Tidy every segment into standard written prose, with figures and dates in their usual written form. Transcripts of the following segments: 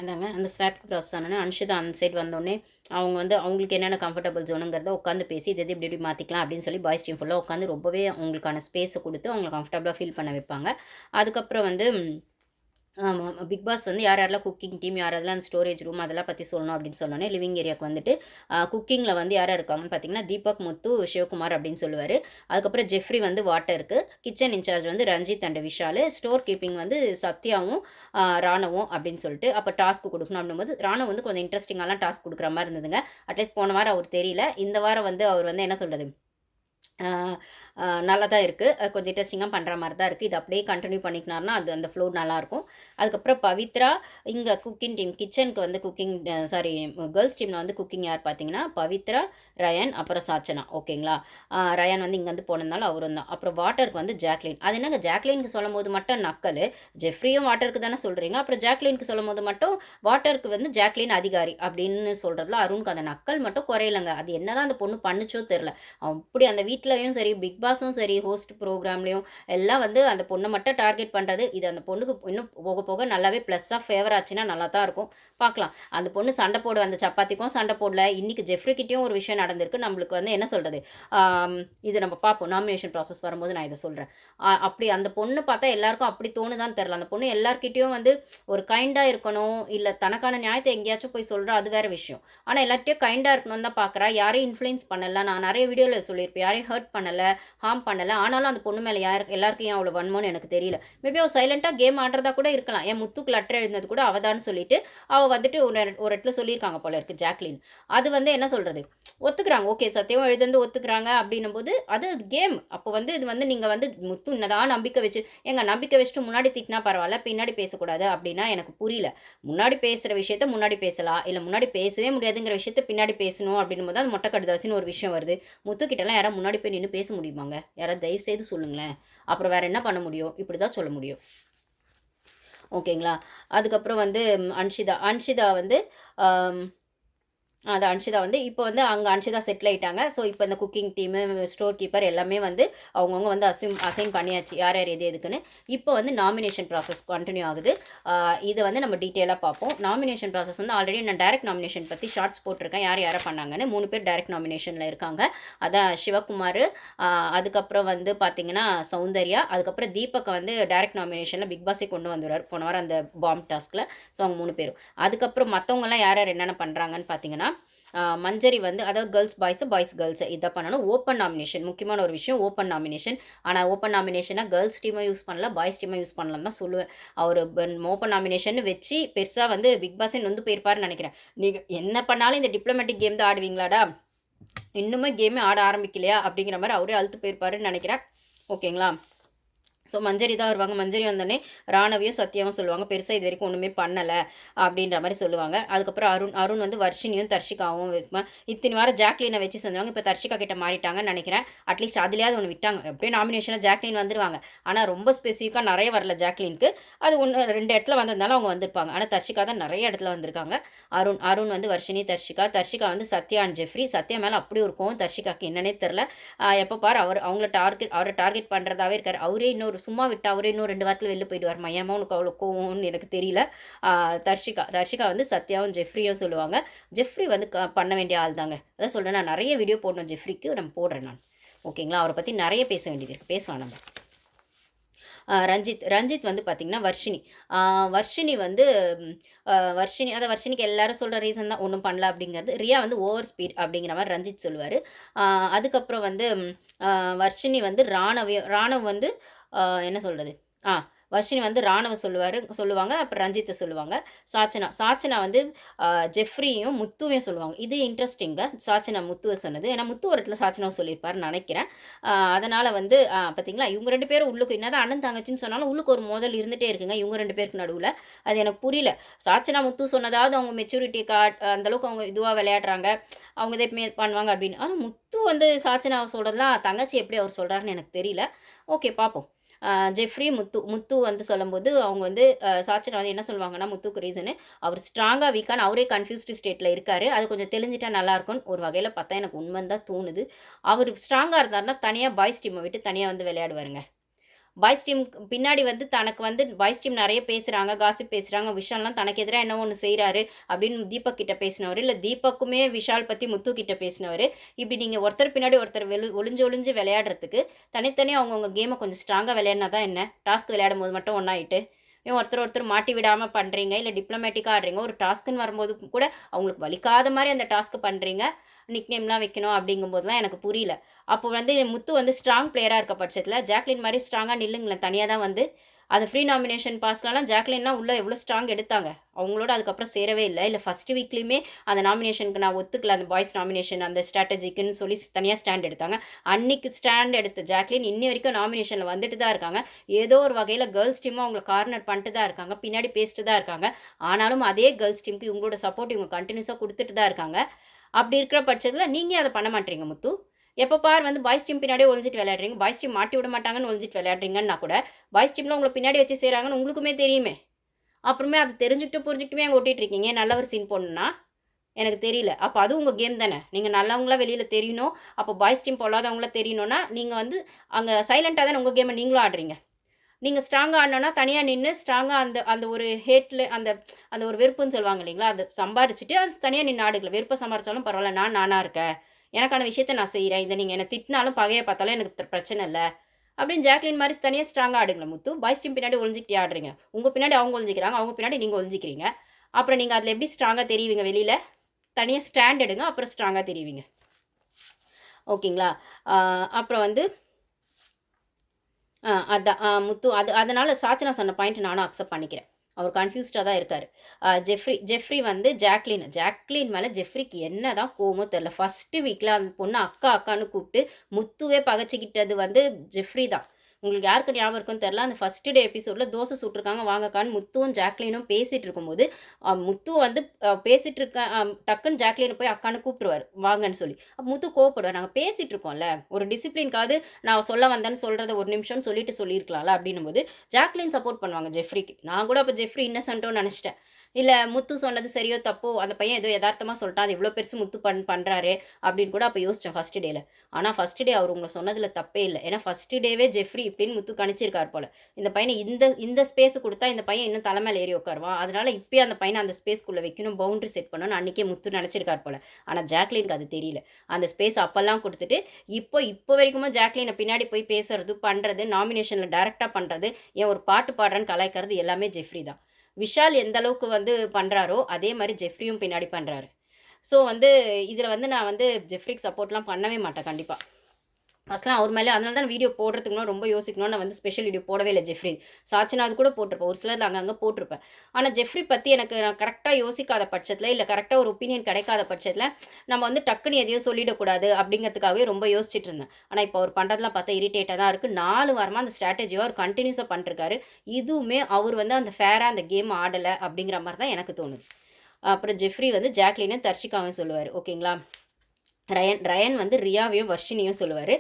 அதாங்க அந்த swap process ஆனோனே Anshitha அந்த சைடு வந்தோடனே அவங்க வந்து அவங்களுக்கு என்னென்ன கம்ஃபர்டபுள் ஜோனுங்கிறத உட்காந்து பேசி இது இது இப்படி இப்படி மாற்றிக்கலாம் அப்படின்னு சொல்லி பாய்ஸ் டீம் ஃபுல்லாக உட்காந்து ரொம்பவே அவங்களுக்கான ஸ்பேஸை கொடுத்து அவங்கள கம்ஃபர்டபுளாக ஃபீல் பண்ண வைப்பாங்க. அதுக்கப்புறம் வந்து ஆமா. பிக் பாஸ் வந்து யார் யாரெல்லாம் குக்கிங் டீம், யார் யாரெல்லாம் அந்த ஸ்டோரேஜ் ரூம் அதெல்லாம் பத்தி சொல்லணும் அப்படின்னு சொன்னோனே, லிவிங் ஏரியாவுக்கு வந்துட்டு குக்கிங்கில வந்து யார் யார் இருக்காங்கன்னு பார்த்தீங்கன்னா, தீபக், முத்து, சிவகுமார் அப்படின்னு சொல்லுவாரு. அதுக்கப்புறம் ஜெஃப்ரி வந்து வாட்டருக்கு, கிச்சன் இன்சார்ஜ் வந்து Ranjith and Vishal, store keeping வந்து சத்யாவும், ராணவும் அப்படின்னு சொல்லிட்டு, அப்போ டாஸ்க் குடுக்கணும் அப்படின்னும்போது, ராணவ் வந்து கொஞ்சம் இன்ட்ரெஸ்டிங்காலாம் டாஸ்க் குடுக்குற மாரி இருந்ததுங்க. அட்லீஸ்ட் போன வாரம் அவருக்கு தெரியல. இந்த வாரம் வந்து அவர் வந்து என்ன சொல்றது? ஆ, நல்லா தான் இருக்கு. கொஞ்சம் இன்ட்ரெஸ்டிங்கா பண்ற மாரி தான் இருக்கு. இது அப்படியே கன்டின்யூ பண்ணிக்கினாருன்னா, அது அந்த ஃப்ளோ நல்லாயிருக்கும். அதுக்கப்புறம் பவித்ரா, இங்க குக்கிங் டீம் கிச்சனுக்கு வந்து குக்கிங் சாரி கேர்ல்ஸ் டீம்ல வந்து குக்கிங் யார் பார்த்தீங்கன்னா, பவித்ரா, ரயான், அப்புறம் சாச்சனா. ஓகேங்களா? ரயான் வந்து இங்கேருந்து போனதுனால அவரும் தான். அப்புறம் வாட்டருக்கு வந்து ஜாக்லின். அது என்னங்க ஜாக்லினுக்கு சொல்லும்போது மட்டும் நக்கலு. ஜெஃப்ரியும் வாட்டருக்கு தானே சொல்றீங்க. அப்புறம் ஜாக்லினுக்கு சொல்லும்போது மட்டும் வாட்டருக்கு வந்து ஜாக்லின் அதிகாரி அப்படின்னு சொல்றதுல அருணுக்கு அந்த நக்கல் மட்டும் குறையலங்க. அது என்னதான் அந்த பொண்ணு பண்ணுச்சோ தெரியல. அப்படி அந்த வீட்லயும் சரி, பிக் பாஸும் சரி, ஹோஸ்ட் ப்ரோகிராம்லயும் எல்லாம் வந்து அந்த பொண்ண மட்டும் டார்கெட் பண்றது. இது அந்த பொண்ணுக்கு இன்னும் போக போக நல்லாவே ப்ளஸ்ஸா ஃபேவர் ஆச்சுன்னா நல்லா தான் இருக்கும். பார்க்கலாம். அந்த பொண்ணு சண்டை போடும் அந்த சப்பாத்திக்கும் சண்டை போடல. இன்னைக்கு ஜெஃப்ரி கிட்டயும் ஒரு விஷயம் நடந்திருக்கு. நம்மளுக்கு வந்து என்ன சொல்றது? ஆம், இது நம்ம பார்ப்போம். நாமினேஷன் ப்ராசஸ் வரும்போது நான் இத சொல்றேன். அப்படி அந்த பொண்ணு பார்த்தா எல்லாருக்கும் அப்படி தோணுதான்னு தெரியல. அந்த பொண்ணு எல்லார்கிட்டயும் வந்து ஒரு கைண்டா இருக்கணும். இல்ல தனக்கான நியாயத்த எங்கேயாச்சும் போய் சொல்றா, அது வேற விஷயம். ஆனா எல்லார்ட்டயும் கைண்டா இருக்கணும்னு தான் பார்க்குறா. யாரையும் இன்ஃப்ளூயன்ஸ் பண்ணல. நான் நெறைய வீடியோல சொல்லியிருப்பேன். யாரையும் ஹர்ட் பண்ணல, ஹார்ம் பண்ணல. ஆனாலும் அந்த பொண்ணு மேல எல்லாருக்கும் ஏன் அவ்வளோ வன்மம்னு எனக்கு தெரியல. மேபி அவ சைலன்ட்டா கேம் ஆடுறதா கூட இருக்கலாம். ஏன் முத்துக்கு லெட்டர் எழுதினது கூட அவ தான்னு சொல்லிட்டு, அவ வந்துட்டு ஒரு இடத்துல சொல்லியிருக்காங்க போல இருக்கு ஜாக்லின். அது வந்து என்ன சொல்றது? ஒத்துக்கிறாங்க. ஓகே சத்தியமா எழுதுனது ஒத்துக்கிறாங்க அப்டின்னும்போது, அது கேம். அப்போ வந்து இது வந்து நீங்க வந்து முத்து என்னதான் நம்பிக்கை வச்சு ஏங்க நம்பிக்கை வச்சுட்டு முன்னாடி திட்டினா பரவால்ல, பின்னாடி பேசக்கூடாது அப்டின்னா எனக்கு புரியல. முன்னாடி பேசுற விஷயத்த முன்னாடி பேசலாம். இல்ல முன்னாடி பேசவே முடியாதுங்கிற விஷயத்த பின்னாடி பேசணும் அப்டின்னும்போது தான் மொட்டை கடுதாசின்னு ஒரு விஷயம் வருது. முத்துக்கிட்டலாம் யாராவது முன்னாடி போய் நின்னு பேச முடியுமாங்க? யாராவது தயவு செய்து சொல்லுங்களேன். அப்புறம் வேற என்ன பண்ண முடியும்? இப்படி தான் சொல்ல முடியும். ஓகேங்களா? அதுக்கப்புறம் வந்து அன்ஷிதா. அன்ஷிதா வந்து ஆம் அது அன்ஷிதா வந்து இப்போ வந்து அங்க அன்ஷிதா செட்டில் ஆயிட்டாங்க. ஸோ, இப்போ இந்த குக்கிங் டீமு, ஸ்டோர் கீப்பர் எல்லாமே வந்து அவங்கவங்க வந்து அசைன் பண்ணியாச்சு. யார் யார் எது எதுக்குன்னு. இப்போ வந்து நாமினேஷன் ப்ராசஸ் கன்டின்யூ ஆகுது. இத வந்து நம்ம டீட்டெயிலா பார்ப்போம். நாமினேஷன் ப்ராசஸ் வந்து ஆல்ரெடி நான் டைரக்ட் நாமினேஷன் பத்தி ஷார்ட்ஸ் போட்டிருக்கேன். யார் யார பண்ணாங்கன்னு. 3 பேர் டைரக்ட் நாமினேஷன்ல இருக்காங்க. அதான் சிவகுமாரு, அதுக்கப்புறம் வந்து பார்த்தீங்கன்னா சௌந்தர்யா, அதுக்கப்புறம் தீபக்க வந்து டைரக்ட் நாமினேஷன்ல பிக் பாஸே கொண்டு வந்துருவாரு. போன வாரம் அந்த பாம் டாஸ்க்ல. ஸோ, அவங்க 3 பேரும். அதுக்கப்புறம் மத்தவங்கலாம் யார் யார் என்னென்ன பண்றாங்கன்னு பார்த்தீங்கன்னா, மஞ்சரி வந்து அதாவது கேர்ள்ஸ் பாய்ஸு, பாய்ஸ் கேர்ள்ஸு இத பண்ணணும். ஓப்பன் நாமினேஷன் முக்கியமான ஒரு விஷயம் ஓப்பன் நாமினேஷன். ஆனா ஓப்பன் நாமினேஷனா கேர்ள்ஸ் டீமும் யூஸ் பண்ணல, பாய்ஸ் டீமும் யூஸ் பண்ணலன்னு தான் சொல்லுவேன். அவரு ஓப்பன் நாமினேஷன்னு வச்சு பெருசா வந்து பிக் பாஸே நொந்து போயிருப்பாருன்னு நெனைக்கிறேன். நீங்க என்ன பண்ணாலும் இந்த டிப்ளமேட்டிக் கேம் தான் ஆடுவீங்களாடா? இன்னுமே கேமே ஆட ஆரம்பிக்கலையா? அப்படிங்கிற மாரி அவரே அலுத்து போயிருப்பாருன்னு நெனைக்கிறேன். ஓகேங்களா? ஸோ மஞ்சரி தான் வருவாங்க. மஞ்சரி வந்தோனே ராணவியும், சத்யாவும் சொல்லுவாங்க. பெருசா இதுவரைக்கும் ஒண்ணுமே பண்ணல அப்படின்ற மாரி சொல்லுவாங்க. அதுக்கப்புறம் அருண் வந்து வர்ஷினியும், தர்ஷிகாவும் இத்தனை வாரம் ஜாக்லீன வச்சு செஞ்சவங்க. இப்ப தர்ஷிகா கிட்ட மாறிட்டாங்கன்னு நெனைக்கிறேன். அட்லீஸ்ட் அதுலயாவது ஒண்ணு விட்டாங்க. எப்படியும் நாமினேஷன்ல ஜாக்லீன் வந்துருவாங்க. ஆனா ரொம்ப ஸ்பெசிஃபிக்கா நெறைய வரல ஜாக்லீனுக்கு. அது 1, 2 இடத்துல வந்ததுனால அவங்க வந்திருப்பாங்க. ஆனா தர்ஷிகா தான் நெறைய இடத்துல வந்திருக்காங்க. அருண் வந்து வர்ஷினி, தர்ஷிகா வந்து சத்யா அண்ட் ஜெஃப்ரி. சத்யா மேல அப்படி ஒரு கோவம் தர்ஷிகாக்கு என்னன்னே தெரியல. எப்ப பாரு அவர டார்கெட் பண்றதாவே இருக்காரு. அவரே சும்மா விட்டா அவரே இன்னும் 2 வாரத்துல வெளில போயிடுவாரும்மா. ஏம்மா உனக்கு அவ்வளோ கோவம்னு எனக்கு தெரியல. ஆ தர்ஷிகா வந்து சத்யாவும், ஜெஃப்ரியும் சொல்லுவாங்க. ஜெஃப்ரி வந்து பண்ண வேண்டிய ஆள் தாங்க. அதான் சொல்றேன் நான் நெறைய வீடியோ போடணும் ஜெஃப்ரிக்கு. நான் போடுறேன் நான். ஓகேங்களா? அவர பத்தி நெறைய பேச வேண்டியது இருக்கு. பேசலாம் நம்ம. ரஞ்சித் வந்து பார்த்தீங்கன்னா, வர்ஷினி. ஆ வர்ஷினி வந்து ம் வர்ஷினிக்கு எல்லாரும் சொல்ற ரீசன் தான் ஒண்ணும் பண்ணல அப்படிங்கிறது. ரியா வந்து ஓவர் ஸ்பீட் அப்படிங்கிற மாரி ரஞ்சித் சொல்லுவாரு. ஆ அதுக்கப்புறம் வந்து வர்ஷினி வந்து ராணவ் வந்து ஆ என்ன சொல்றது? ஆ வர்ஷினி வந்து சொல்லுவாங்க. அப்புறம் ரஞ்சித்த சொல்லுவாங்க. சாச்சனா வந்து ஜெஃப்ரியும், முத்துவையும் சொல்லுவாங்க. இது இன்ட்ரஸ்டிங்க. சாச்சனா முத்துவ சொன்னது. ஏன்னா முத்து ஒரு இடத்துல சாச்சனாவ சொல்லியிருப்பாருன்னு நெனைக்கிறேன். அதனால வந்து பார்த்தீங்களா, இவங்க 2 பேரும் உள்ளுக்கு என்னதான் அண்ணன், தங்கச்சின்னு சொன்னாலும், உள்ளுக்கு ஒரு மோதல் இருந்துட்டே இருக்குங்க. இவங்க 2 பேருக்கு நடுவுல. அது எனக்கு புரியல. சாச்சனா, முத்து சொன்னதாவது அவங்க மெச்சூரிட்டி அந்த அளவுக்கு அவங்க இதுவா விளையாடுறாங்க. அவங்க இத எப்பவுமே பண்ணுவாங்க அப்படின்னு. ஆனா முத்து வந்து சாச்சனாவ சொல்றதெல்லாம் தங்கச்சி எப்படி அவர் சொல்றாருன்னு எனக்கு தெரியல. ஓகே பார்ப்போம். ஜெஃப்ரி, முத்து வந்து சொல்லும்போது, அவங்க வந்து சாச்சனா வந்து என்ன சொல்லுவாங்கன்னா, முத்துக்கு ரீசனு, அவர் ஸ்ட்ராங்கா, வீக்கான்னு அவரே கன்ஃப்யூஸ்டு ஸ்டேட்ல இருக்காரு. அது கொஞ்சம் தெளிஞ்சிட்டா நல்லாயிருக்கும்னு ஒரு வகையில பார்த்தா எனக்கு உண்மைன்னு தான் தோணுது. அவரு ஸ்ட்ராங்கா இருந்தாருன்னா, தனியா பாய்ஸ் டீம்ம விட்டு தனியா வந்து விளையாடுவாருங்க. பாய்ஸ் டீம் பின்னாடி வந்து தனக்கு வந்து பாய்ஸ் டீம் நெறைய பேசுறாங்க, காசிப் பேசுறாங்க. விஷால்லாம் தனக்கு எதிரா என்னவோ ஒண்ணு செய்றாரு அப்படின்னு தீபக் கிட்ட பேசினவரு, இல்ல தீபக்குமே விஷால் பத்தி முத்து கிட்ட பேசினவரு. இப்படி நீங்க ஒருத்தர் பின்னாடி ஒருத்தர் ஒளிஞ்சு ஒளிஞ்சு விளையாடுறதுக்கு, தனித்தனியா அவங்கவங்க கேம கொஞ்சம் ஸ்ட்ராங்கா விளையாடினா தான் என்ன? டாஸ்க் விளையாடும்போது மட்டும் ஒண்ணாயிட்டு. ஏன் ஒருத்தர் ஒருத்தர் மாட்டி விடாம பண்றீங்க, இல்ல டிப்ளமேட்டிக்கா ஆடுறீங்க. ஒரு டாஸ்க்குன்னு வரும்போது கூட அவங்களுக்கு வலிக்காத மாரி அந்த டாஸ்க்க பண்றீங்க. நிக்நேம்லாம் வைக்கணும் அப்படிங்கும்போதெல்லாம் எனக்கு புரியல. அப்போ வந்து முத்து வந்து ஸ்ட்ராங் பிளேயரா இருக்க பட்சத்தில, ஜாக்லின் மாரி ஸ்ட்ராங்கா நில்லுங்களேன். தனியா தான் வந்து அது ஃப்ரீ நாமினேஷன் பாஸ்லலாம் ஜாக்லின்லாம் உள்ள எவ்வளோ ஸ்ட்ராங் எடுத்தாங்க. அவங்களோட அதுக்கப்புறம் சேரவே இல்ல. இல்ல ஃபர்ஸ்ட் வீக்லயுமே அந்த நாமினேஷனுக்கு நான் ஒத்துக்கல. அந்த பாய்ஸ் நாமினேஷன் அந்த ஸ்ட்ராட்டஜிக்குன்னு சொல்லி தனியா ஸ்டாண்ட் எடுத்தாங்க. அன்னைக்கு ஸ்டாண்ட் எடுத்த ஜாக்லின் இன்னி வரைக்கும் நாமினேஷன்ல வந்துட்டு தான் இருக்காங்க. ஏதோ ஒரு வகையில கேர்ல்ஸ் டீமும் அவங்கள கார்னர் பண்ணிட்டு தான் இருக்காங்க. பின்னாடி பேசிட்டு தான் இருக்காங்க. ஆனாலும் அதே கேர்ல்ஸ் டீமுக்கு இவங்களோட சப்போர்ட் இவங்க கன்டினியூஸா குடுத்துட்டு தான் இருக்காங்க. அப்படி இருக்கிற பட்சத்தில நீங்க ஏன் அத பண்ண மாட்றீங்க முத்து? எப்ப பாரு வந்து பாய்ஸ் டீம் பின்னாடியே ஒளிஞ்சிட்டு விளையாடுறீங்க. பாய்ஸ் டீம் மாட்டி விட மாட்டாங்கன்னு ஒளிஞ்சிட்டு விளையாடுறீங்கன்னா கூட, பாய்ஸ் டீம்ல உங்கள பின்னாடி வச்சு செய்றாங்கன்னு உங்களுக்குமே தெரியுமே. அப்புறமே அது தெரிஞ்சுக்கிட்டு, புரிஞ்சுக்கிட்டுமே அங்க ஒட்டிட்டு இருக்கீங்க. நல்ல ஒரு சீன் போடணும்னா, எனக்கு தெரியல. அப்ப அது உங்க கேம் தானே. நீங்க நல்லவங்களா வெளியில தெரியணும். அப்ப பாய்ஸ் டீம் பொல்லாதவங்களா தெரியணும்னா, நீங்க வந்து அங்க சைலன்ட்டா தானே உங்க கேம நீங்களும் ஆடுறீங்க. நீங்க ஸ்ட்ராங்கா ஆடணும்னா, தனியா நின்னு ஸ்ட்ராங்கா அந்த அந்த ஒரு ஹேட்ல அந்த அந்த ஒரு வெறுப்புன்னு சொல்லுவாங்க இல்லைங்களா? அத சம்பாரிச்சுட்டு அது தனியா நின்னு ஆடுங்களேன். வெறுப்ப சம்பாரிச்சாலும் பரவால்ல. நான் நானா இருக்கேன். எனக்கான விஷயத்த நான் செய்றேன். இத நீங்க என்ன திட்டினாலும், பகைய பார்த்தாலும் எனக்கு பிரச்சனை இல்ல. அப்படின்னு ஜாக்லின் மாரி தனியா ஸ்ட்ராங்கா ஆடுங்களேன் முத்து. பாய்ஸ் டீம் பின்னாடி ஒளிஞ்சுக்கிட்டே ஆடுறீங்க. உங்க பின்னாடி அவங்க ஒளிஞ்சுக்கிறாங்க. அவங்க பின்னாடி நீங்க ஒளிஞ்சுக்கிறீங்க. அப்புறம் நீங்க அதுல எப்படி ஸ்ட்ராங்கா தெரிவீங்க வெளியில? தனியா ஸ்டாண்ட் எடுங்க. அப்புறம் ஸ்ட்ராங்கா தெரிவீங்க. ஓகேங்களா? ஆ அப்புறம் வந்து அதான். முத்து அதனால சாச்சனா சொன்ன பாயிண்ட் நானும் அக்செப்ட் பண்ணிக்கிறேன். அவர் கன்ஃப்யூஸ்டா தான் இருக்காரு. ஜெஃப்ரி வந்து ஜாக்லின் மேல ஜெஃப்ரிக்கு என்னதான் கோவமோ தெரியல. ஃபர்ஸ்ட் வீக்ல அந்த பொண்ணு அக்கா, அக்கான்னு கூப்பிட்டு முத்துவே பகச்சுக்கிட்டது வந்து ஜெஃப்ரி தான். உங்களுக்கு யாருக்கு ஞாபகம் இருக்குன்னு தெரியல. அந்த ஃபர்ஸ்ட் டே எபிசோட்ல தோசை சுட்டுருக்காங்க வாங்கக்கான்னு முத்துவும், ஜாக்லினும் பேசிட்டு இருக்கும்போது, முத்து வந்து பேசிட்டு இருக்க டக்குன்னு ஜாக்லின போய் அக்கான்னு கூப்பிட்டுருவாரு. வாங்கன்னு சொல்லி. அப்ப முத்து கோவப்படுவார். நாங்க பேசிட்டு இருக்கோம்ல. ஒரு டிசிப்ளின்க்காவது நான் சொல்ல வந்தேன்னு சொல்றத ஒரு நிமிஷம்னு சொல்லிட்டு சொல்லியிருக்கலாம்ல அப்படின்னும்போது, ஜாக்லின் சப்போர்ட் பண்ணுவாங்க ஜெஃப்ரிக்கு. நான் கூட அப்ப ஜெஃப்ரி இன்னசென்ட்டோன்னு நெனச்சுட்டேன். இல்ல முத்து சொன்னது சரியோ! தப்போ! அந்த பையன் ஏதோ எதார்த்தமா சொல்ட்டான். அது இவ்ளோ பெருசு முத்து பண்றாரே! அப்படின்னு கூட அப்ப யோசிச்சேன் ஃபர்ஸ்ட் டேல. ஆனா ஃபர்ஸ்ட் டே அவரு உங்கள சொன்னதுல தப்பே இல்ல. ஏன்னா ஃபர்ஸ்ட் டேவே ஜெஃப்ரி இப்படின்னு முத்து கணிச்சிருக்காரு போல. இந்த பையன இந்த இந்த ஸ்பேஸ் குடுத்தா இந்த பையன் இன்னும் தல மேல ஏறி உட்காருவான். அதனால இப்பயே அந்த பையன அந்த ஸ்பேஸ்க்குள்ள வைக்கணும். பவுண்டரி செட் பண்ணணும்னு அன்னைக்கே முத்து நெனச்சிருக்காரு போல. ஆனா ஜாக்லினுக்கு அது தெரியல. அந்த ஸ்பேஸ் அப்பல்லாம் குடுத்துட்டு, இப்போ வரைக்குமே ஜாக்லின பின்னாடி போய் பேசுறது, பண்றது, நாமினேஷன்ல டைரக்ட்டா பண்றது, ஏன் ஒரு பாட்டு பாடுறேன்னு கலாய்க்கிறது எல்லாமே ஜெஃப்ரி தான். விஷால் எந்த அளவுக்கு வந்து பண்றாரோ, அதே மாரி ஜெஃப்ரியும் பின்னாடி பண்றாரு. ஸோ வந்து இதில வந்து நான் வந்து ஜெஃப்ரிக்கு சப்போர்ட்லாம் பண்ணவே மாட்டேன் கண்டிப்பா. ஃபர்ஸ்ட்லாம் அவர் மேல அதனால தான் வீடியோ போடுறதுக்கு முன்னாடி ரொம்ப யோசிக்கணும். நான் வந்து ஸ்பெஷல் வீடியோ போடவே இல்ல ஜெஃப்ரி. சாட்சினாது கூட போட்டிருப்பேன். ஒரு சிலது அங்கங்க போட்டிருப்பேன். ஆனா ஜெஃப்ரி பத்தி எனக்கு நான் கரெக்ட்டா யோசிக்காத பட்சத்தில, இல்ல கரெக்ட்டா ஒரு ஒப்பீனியன் கிடைக்காத பட்சத்தில, நம்ம வந்து டக்குன்னு எதையும் சொல்லிடக்கூடாது அப்படிங்கிறதுக்காகவே ரொம்ப யோசிச்சுட்டு இருந்தேன். ஆனா இப்போ அவர் பண்றதெல்லாம் பார்த்தா இரிட்டேட்டா தான் இருக்கு. 4 வாரமா அந்த ஸ்ட்ராட்டஜிய அவர் கன்டினியூஸா பண்ணிட்டுருக்காரு. இதுவுமே அவர் வந்து அந்த ஃபேரா அந்த கேம் ஆடல அப்படிங்கிற மாரி தான் எனக்கு தோணுது. அப்புறம் ஜெஃப்ரி வந்து ஜாக்லின தர்ஷிகாவையும் சொல்லுவாரு. ஓகேங்களா? ரயன் வந்து ரியாவையும், வர்ஷினியும் சொல்லுவாரு.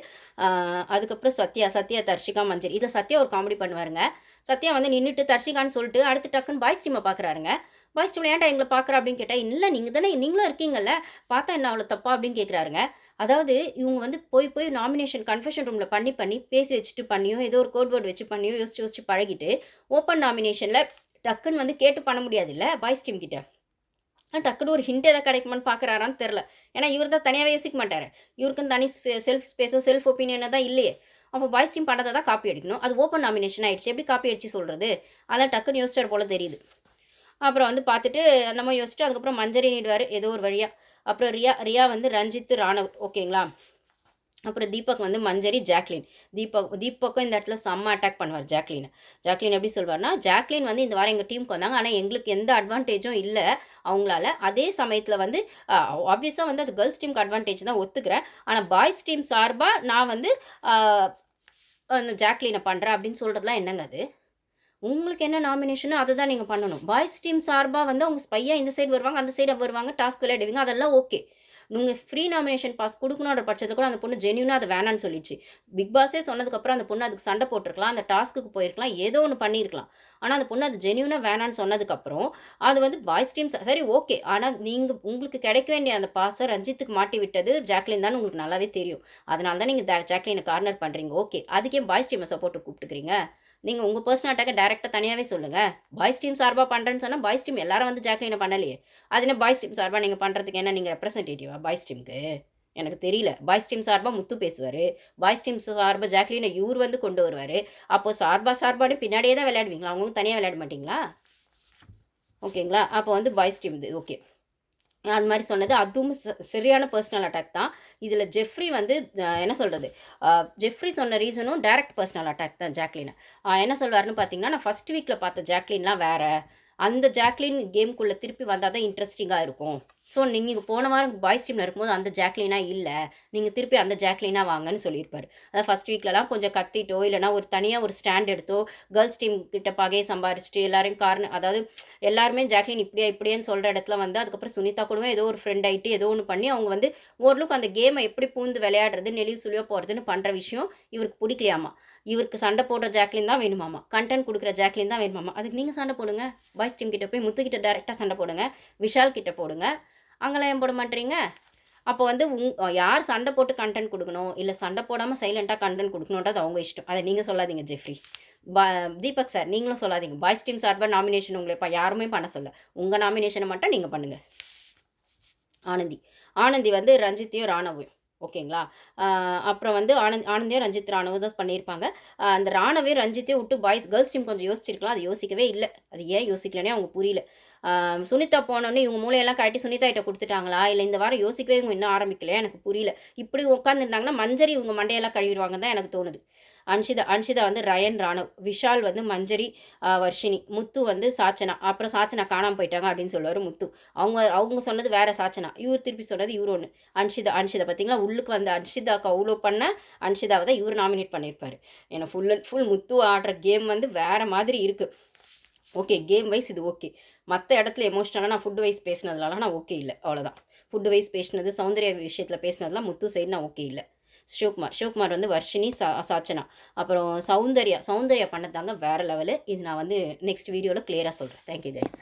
அதுக்கப்புறம் சத்யா, தர்ஷிகா, மஞ்சரி. இதில சத்யா ஒரு காமெடி பண்ணுவாருங்க. சத்யா வந்து நின்னுட்டு தர்ஷிகான்னு சொல்லிட்டு, அடுத்து டக்குன்னு பாய்ஸ் டீம பார்க்குறாருங்க. பாய்ஸ் டீம்ல ஏன்டா எங்கள பார்க்குற அப்படின்னு கேட்டா, இல்ல நீங்களும் இருக்கீங்கல்ல, பார்த்தா என்ன அவ்வளோ தப்பா அப்படின்னு கேட்குறாருங்க. அதாவது இவங்க வந்து போய் நாமினேஷன் கன்ஃபெஷன் ரூம்ல பண்ணி பேசி வச்சுட்டு பண்ணியோ, ஏதோ ஒரு கோட் வேர்ட் வச்சு பண்ணியோ யோசிச்சு பழகிட்டு, ஓப்பன் நாமினேஷன்ல டக்குன்னு வந்து கேட்டு பண்ண முடியாதுல்ல பாய்ஸ் டீம் கிட்ட. டக்குனு ஒரு ஹிண்ட் ஏதாவது கிடைக்குமான்னு பார்க்குறாரான்னு தெரில. ஏன்னா இவர் தான் தனியாவே யோசிக்க மாட்டாரு. இவருக்குன்னு தனி செல்ஃப் ஸ்பேஸோ, செல்ஃப் ஒப்பீனியனோ தான் இல்லையே. அப்போ பாய்ஸ் டீம் பண்றத தான் காப்பி அடிக்கணும். அது ஓப்பன் நாமினேஷன் ஆயிடுச்சு. எப்படி காப்பி அடிச்சு சொல்றது? அதான் டக்குன்னு யோசிச்சாரு போல தெரியுது. அப்புறம் வந்து பார்த்துட்டு என்னமோ யோசிச்சுட்டு அதுக்கப்புறம் மஞ்சரின்னிடுவாரு ஏதோ ஒரு வழியா. அப்புறம் ரியா வந்து ரஞ்சித், ராணவ் ஓகேங்களா? அப்புறம் தீபக் வந்து மஞ்சரி, ஜாக்லின். தீபக்கும் இந்த இடத்துல செம்ம அட்டாக் பண்ணுவார் ஜாக்லின. ஜாக்லின் எப்படி சொல்வார்னா, ஜாக்லின் வந்து இந்த வாரம் எங்க டீமுக்கு வந்தாங்க. ஆனா எங்களுக்கு எந்த அட்வான்டேஜும் இல்ல அவங்களால. அதே சமயத்துல வந்து ஆப்வியஸா வந்து அது கேர்ல்ஸ் டீமுக்கு அட்வான்டேஜ் தான் ஒத்துக்கிறேன். ஆனா பாய்ஸ் டீம் சார்பா நான் வந்து அ அந்த ஜாக்லின பண்றேன் அப்படின்னு சொல்றதெல்லாம் என்னங்க அது? உங்களுக்கு என்ன நாமினேஷனோ அதுதான் நீங்க பண்ணணும். பாய்ஸ் டீம் சார்பா வந்து அவங்க ஸ்பையா இந்த சைடு வருவாங்க, அந்த சைடு வருவாங்க, டாஸ்க் விளையாடுவீங்க. அதெல்லாம் ஓகே. நீங்கள் ஃப்ரீ நாமினேஷன் பாஸ் கொடுக்கணுன்ற பட்சத்தை கூட அந்த பொண்ணு ஜென்யூனாக அதை வேணான்னு சொல்லிடுச்சு. பிக் பாஸே சொன்னதுக்கப்புறம் அந்த பொண்ணு அதுக்கு சண்டை போட்டிருக்கலாம், அந்த டாஸ்க்குக்கு போயிருக்கலாம், ஏதோ ஒன்று பண்ணியிருக்கலாம். ஆனால் அந்த பொண்ணு அது ஜென்யூனாக வேணான்னு சொன்னதுக்கப்புறம் அது வந்து பாய்ஸ் டீம் சரி ஓகே. ஆனால் உங்களுக்கு கிடைக்க வேண்டிய அந்த பாஸை ரஞ்சித்துக்கு மாட்டி விட்டது ஜாக்லின் தான் உங்களுக்கு நல்லாவே தெரியும். அதனால தான் நீங்கள் ஜாக்லினை கார்னர் பண்ணுறீங்க. ஓகே. அதுக்கே பாய்ஸ் டீமை சப்போர்ட்டு கூப்பிட்டுக்கிறீங்க. நீங்கள் உங்கள் பர்சனல் அட்டாக்கை டேரெக்டாக தனியாகவே சொல்லுங்கள். பாய்ஸ் டீம் சார்பாக பண்ணுறேன்னு சொன்னால் பாய்ஸ் டீம் எல்லாரும் வந்து ஜாக்லினை பண்ணலையே. அது என்ன பாய்ஸ் டீம் சார்பாக நீங்கள் பண்ணுறதுக்கு என்ன நீங்கள் ரெப்ரசன்டேட்டிவா பாய்ஸ் டீமுக்கு? எனக்கு தெரியல. பாய்ஸ் டீம் சார்பாக முத்து பேசுவார், பாய்ஸ் டீம் சார்பாக ஜாக்லினை இவர் வந்து கொண்டு வருவார். அப்போது சார்பான்னு பின்னாடியே தான் விளையாடுவீங்களா? அவங்க தனியாக விளையாட மாட்டிங்களா? ஓகேங்களா? அப்போ வந்து பாய்ஸ் டீம் இது ஓகே. அது மாதிரி சொன்னது அதுவும் சரியான பர்சனல் அட்டாக் தான். இதில் ஜெஃப்ரி வந்து என்ன சொல்கிறது, ஜெஃப்ரி சொன்ன ரீசனும் டைரக்ட் பர்சனல் அட்டாக் தான் ஜாக்லினை. என்ன சொல்வார்னு பார்த்தீங்கன்னா, நான் ஃபஸ்ட் வீக்கில் பார்த்த ஜாக்லின்லாம் வேறு, அந்த ஜாக்லின் கேம்குள்ளே திருப்பி வந்தால் தான் இன்ட்ரெஸ்டிங்காக இருக்கும். ஸோ நீங்கள் போன வாரம் பாய்ஸ் டீமில் இருக்கும்போது அந்த ஜாக்லினாக இல்லை, நீங்கள் திருப்பி அந்த ஜாக்லினாக வாங்கன்னு சொல்லியிருப்பார். அதாவது ஃபஸ்ட் வீக்லலாம் கொஞ்சம் கத்திட்டோ இல்லைனா ஒரு தனியாக ஒரு ஸ்டாண்ட் எடுத்தோ கேர்ள்ஸ் டீம் கிட்ட பகையை சம்பாரிச்சிட்டு எல்லாரையும் அதாவது எல்லாருமே ஜாக்லின் இப்படியேன்னு சொல்கிற இடத்துல வந்து அதுக்கப்புறம் சுனிதா கூடவே ஏதோ ஒரு ஃப்ரெண்ட் ஆகிட்டு ஏதோ ஒன்று பண்ணி அவங்க வந்து ஓரளவுக்கு அந்த கேமை எப்படி பூந்து விளையாடுறது நெளிவு சுழியோ போகிறதுன்னு பண்ணுற விஷயம் இவருக்கு பிடிக்கலையாமா. இவருக்கு சண்டை போடுற ஜாக்லின் தான் வேணுமாமா, கண்டென்ட் கொடுக்குற ஜாக்லின் தான் வேணுமாமா. அதுக்கு நீங்கள் சண்டை போடுங்க. பாய்ஸ் டீம் கிட்ட போய் முத்துக்கிட்ட டேரெக்டாக சண்டை போடுங்க, விஷால் கிட்ட போடுங்க. அங்கெல்லாம் ஏன் போட மாட்டீங்க? அப்போ வந்து யார் சண்டை போட்டு கண்டென்ட் கொடுக்கணும், இல்லை சண்டை போடாமல் சைலண்ட்டாக கண்டென்ட் கொடுக்கணுன்றது அவங்க இஷ்டம். அதை நீங்கள் சொல்லாதீங்க ஜெஃப்ரி. தீபக் சார் நீங்களும் சொல்லாதீங்க. பாய்ஸ் டீம் சார்பாக நாமினேஷன் உங்களை இப்போ யாருமே பண்ண சொல்ல, உங்கள் நாமினேஷனை மட்டும் நீங்கள் பண்ணுங்கள். ஆனந்தி வந்து ரஞ்சித்தையும் ராணவையும் ஓகேங்களா? அப்புறம் வந்து ஆனந்தியும் ரஞ்சித் ராணவும் தான் பண்ணியிருப்பாங்க. அந்த ராணவையும் ரஞ்சித்தையும் விட்டு கேர்ள்ஸ் டீம் கொஞ்சம் யோசிச்சிருக்கலாம். அது யோசிக்கவே இல்லை. அது ஏன் யோசிக்கலனே அவங்க புரியல. சுனிதா போனோடனே இவங்க மூளையெல்லாம் காட்டி சுனிதா கிட்ட கொடுத்துட்டாங்களா, இல்லை இந்த வாரம் யோசிக்கவே இவங்க இன்னும் ஆரம்பிக்கலையா எனக்கு புரியல. இப்படி உட்காந்துருந்தாங்கன்னா மஞ்சரி இவங்க மண்டையெல்லாம் கழுவிடுவாங்க தான் எனக்கு தோணுது. அன்ஷிதா வந்து ரயன் ராணவ், விஷால் வந்து மஞ்சரி, வர்ஷினி, முத்து வந்து சாச்சனா. அப்புறம் சாச்சனா காணாமல் போயிட்டாங்க அப்படின்னு சொல்லுவார் முத்து. அவங்க சொன்னது வேறு சாச்சனா, இவர் திருப்பி சொன்னது இவர் ஒன்று. அன்ஷிதா பார்த்தீங்களா, உள்ளுக்கு வந்து அன்ஷிதாவுக்கு அவ்வளோ பண்ண அன்ஷிதாவை தான் இவர் நாமினேட் பண்ணியிருப்பார். ஏன்னா ஃபுல் அண்ட் ஃபுல் முத்து ஆடுற கேம் வந்து வேறு மாதிரி இருக்குது. ஓகே, கேம் வைஸ் இது ஓகே. மற்ற இடத்துல எமோஷனலாக நான் ஃபுட் வைஸ் பேசினதுனால நான் ஓகே இல்லை, அவ்வளோதான். ஃபுட் வைஸ் பேசினது சௌந்தர்யா விஷயத்தில் பேசினதுலாம் முத்து சைடு நான் ஓகே இல்லை. சிவகுமார் வந்து வர்ஷினி, சாச்சனா, அப்புறம் சௌந்தர்யா பண்ணதாங்க வேறு லெவலு. இது நான் வந்து நெக்ஸ்ட் வீடியோவில் கிளியராக சொல்கிறேன். Thank you guys.